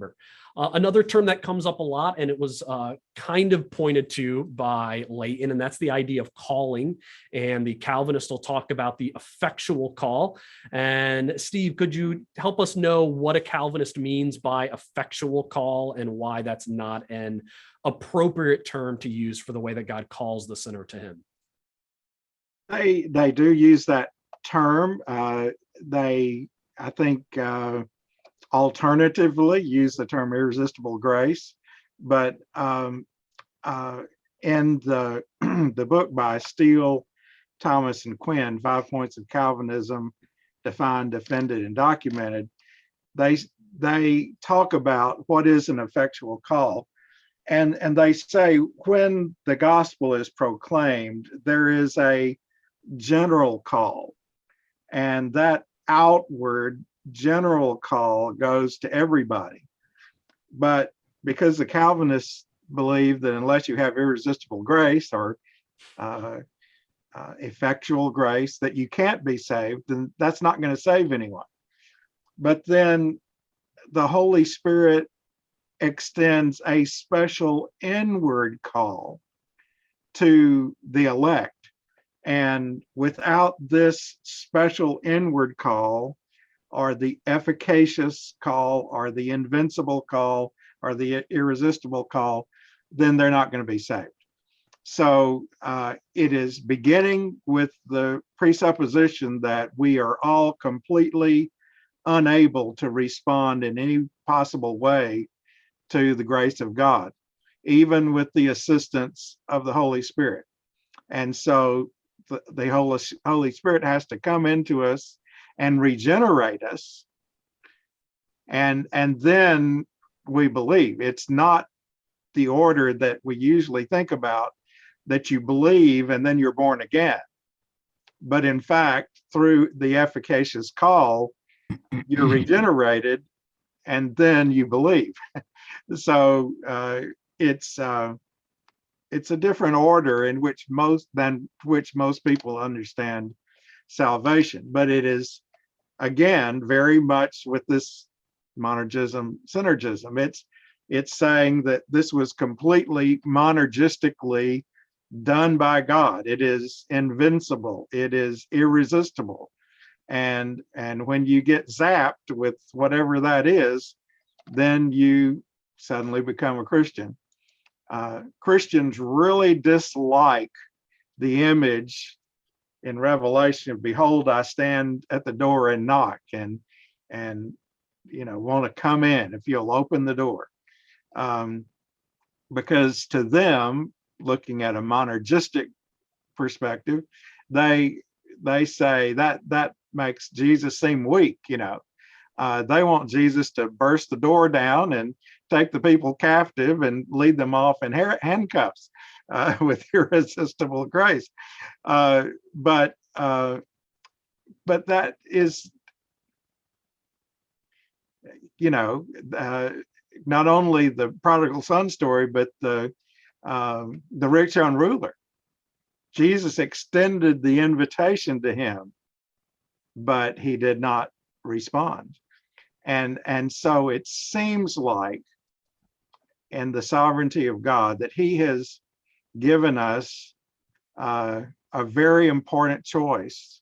member. Another term that comes up a lot, and it was kind of pointed to by Leighton, and that's the idea of calling. And the Calvinist will talk about the effectual call. And Steve, could you help us know what a Calvinist means by effectual call and why that's not an appropriate term to use for the way that God calls the sinner to him? They do use that term. I think, alternatively use the term irresistible grace, but in the the book by Steele, Thomas, and Quinn, 5 Points of Calvinism, Defined, Defended, and Documented, they talk about what is an effectual call. And they say when the gospel is proclaimed, there is a general call, and that outward general call goes to everybody. But because the Calvinists believe that unless you have irresistible grace or effectual grace, that you can't be saved, then that's not going to save anyone. But then the Holy Spirit extends a special inward call to the elect. And without this special inward call, or the efficacious call, or the invincible call, or the irresistible call, then they're not going to be saved. So it is beginning with the presupposition that we are all completely unable to respond in any possible way to the grace of God, even with the assistance of the Holy Spirit. And so the Holy Spirit has to come into us and regenerate us. And then we believe. It's not the order that we usually think about, that you believe and then you're born again. But in fact, through the efficacious call, you're regenerated and then you believe. So it's a different order in which most people understand salvation. But it is, again, very much with this monergism, synergism. It's saying that this was completely monergistically done by God. It is invincible. It is irresistible. And when you get zapped with whatever that is, then you suddenly become a Christian. Christians really dislike the image in Revelation of, behold, I stand at the door and knock, and want to come in if you'll open the door. Because to them, looking at a monergistic perspective, they say that makes Jesus seem weak. They want Jesus to burst the door down and take the people captive and lead them off in handcuffs with irresistible grace. But that is, not only the prodigal son story, but the rich young ruler. Jesus extended the invitation to him, but he did not respond. And so it seems like in the sovereignty of God that he has given us a very important choice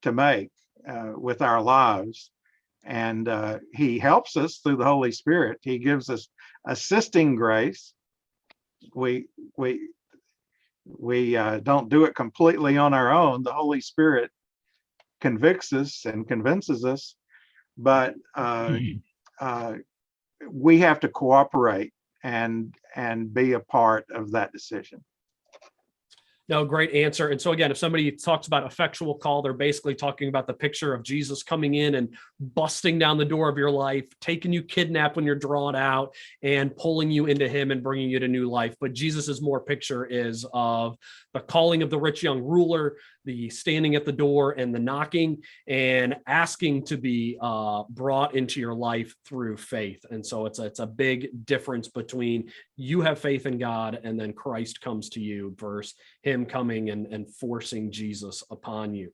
to make with our lives. And he helps us through the Holy Spirit. He gives us assisting grace. We don't do it completely on our own. The Holy Spirit convicts us and convinces us, but we have to cooperate and be a part of that decision. No, great answer. And so again, if somebody talks about effectual call, they're basically talking about the picture of Jesus coming in and busting down the door of your life, taking you kidnapped when you're drawn out, and pulling you into him and bringing you to new life. But Jesus's more picture is of the calling of the rich young ruler, the standing at the door and the knocking, and asking to be brought into your life through faith. And so it's a big difference between you have faith in God and then Christ comes to you versus him coming and forcing Jesus upon you.